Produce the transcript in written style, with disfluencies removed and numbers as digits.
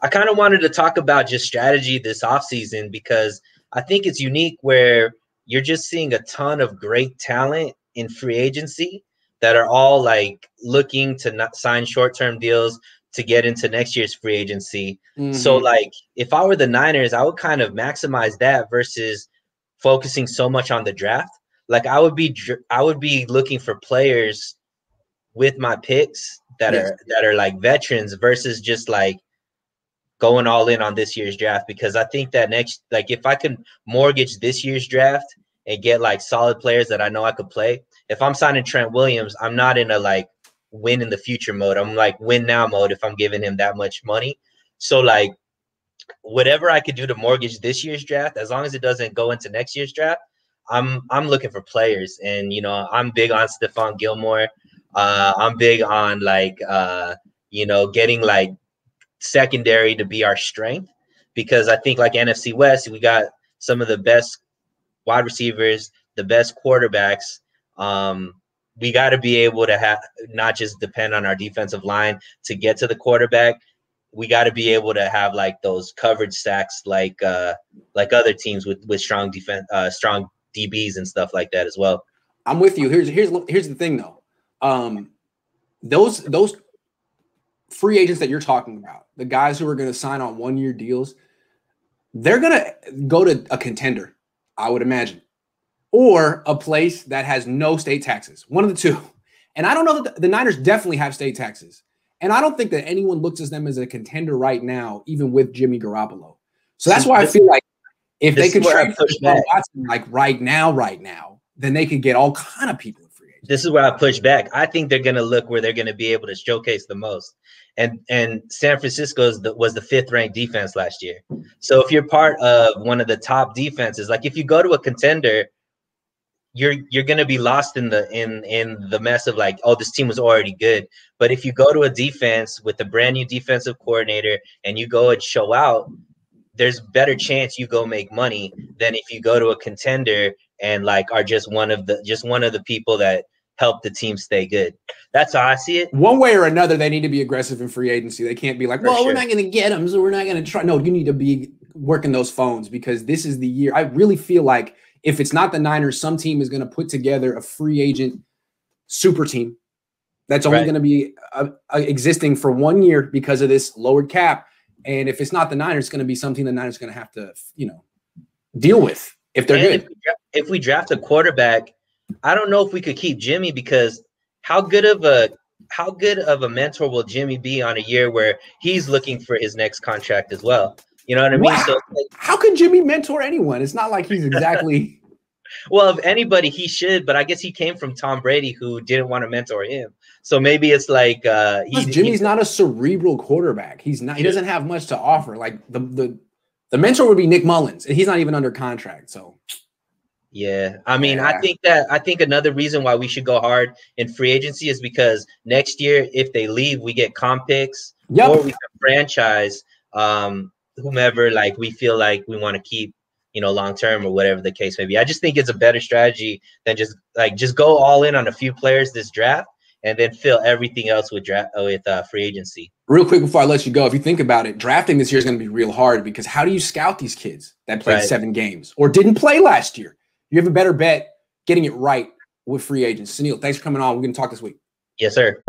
I kind of wanted to talk about just strategy this offseason because I think it's unique where you're just seeing a ton of great talent in free agency that are all like looking to not sign short-term deals to get into next year's free agency. So like if I were the Niners, I would kind of maximize that versus focusing so much on the draft. Like I would be looking for players with my picks that are like veterans versus just like going all in on this year's draft, because I think that if I could mortgage this year's draft and get like solid players that I know I could play. If I'm signing Trent Williams, I'm not in a like win in the future mode. I'm like win now mode if I'm giving him that much money. So like whatever I could do to mortgage this year's draft, as long as it doesn't go into next year's draft, I'm looking for players. And I'm big on Stephon Gilmore. I'm big on like getting like secondary to be our strength, because I think like NFC West, we got some of the best wide receivers, the best quarterbacks. We got to be able to have not just depend on our defensive line to get to the quarterback. We got to be able to have like those coverage sacks like other teams with strong defense, strong DBs and stuff like that as well. I'm with you. Here's the thing though. Those free agents that you're talking about, the guys who are going to sign on 1-year deals, they're going to go to a contender, I would imagine, or a place that has no state taxes, one of the two. And I don't know that the Niners definitely have state taxes. And I don't think that anyone looks at them as a contender right now, even with Jimmy Garoppolo. So that's why I feel like if they could trade for Deshaun Watson, like right now, then they could get all kind of people in free agency. This is where I push back. I think they're going to look where they're going to be able to showcase the most. And San Francisco was the 5th ranked defense last year. So if you're part of one of the top defenses, like if you go to a contender, you're going to be lost in the mess of like, oh, this team was already good. But if you go to a defense with a brand new defensive coordinator and you go and show out, there's better chance you go make money than if you go to a contender and like are just one of the people that help the team stay good. That's how I see it. One way or another, they need to be aggressive in free agency. They can't be like, well, we're not going to get them, so we're not going to try. No, you need to be working those phones, because this is the year. I really feel like if it's not the Niners, some team is going to put together a free agent super team that's only going to be existing for 1 year because of this lowered cap. And if it's not the Niners, it's going to be something the Niners are going to have to, deal with if they're good. If we draft a quarterback, I don't know if we could keep Jimmy, because how good of a mentor will Jimmy be on a year where he's looking for his next contract as well? You know what I mean? Wow. So how could Jimmy mentor anyone? It's not like he's exactly. Well, if anybody, he should, but I guess he came from Tom Brady, who didn't want to mentor him. So maybe it's like Jimmy's not a cerebral quarterback. He's not. He doesn't have much to offer. Like the mentor would be Nick Mullins, and he's not even under contract. So. Yeah, I mean, I think another reason why we should go hard in free agency is because next year, if they leave, we get comp picks, or we can franchise whomever like we feel like we want to keep, long term or whatever the case may be. I just think it's a better strategy than just go all in on a few players this draft and then fill everything else with free agency. Real quick before I let you go, if you think about it, drafting this year is going to be real hard, because how do you scout these kids that played 7 games or didn't play last year? You have a better bet getting it right with free agents. Sunil, thanks for coming on. We're going to talk this week. Yes, sir.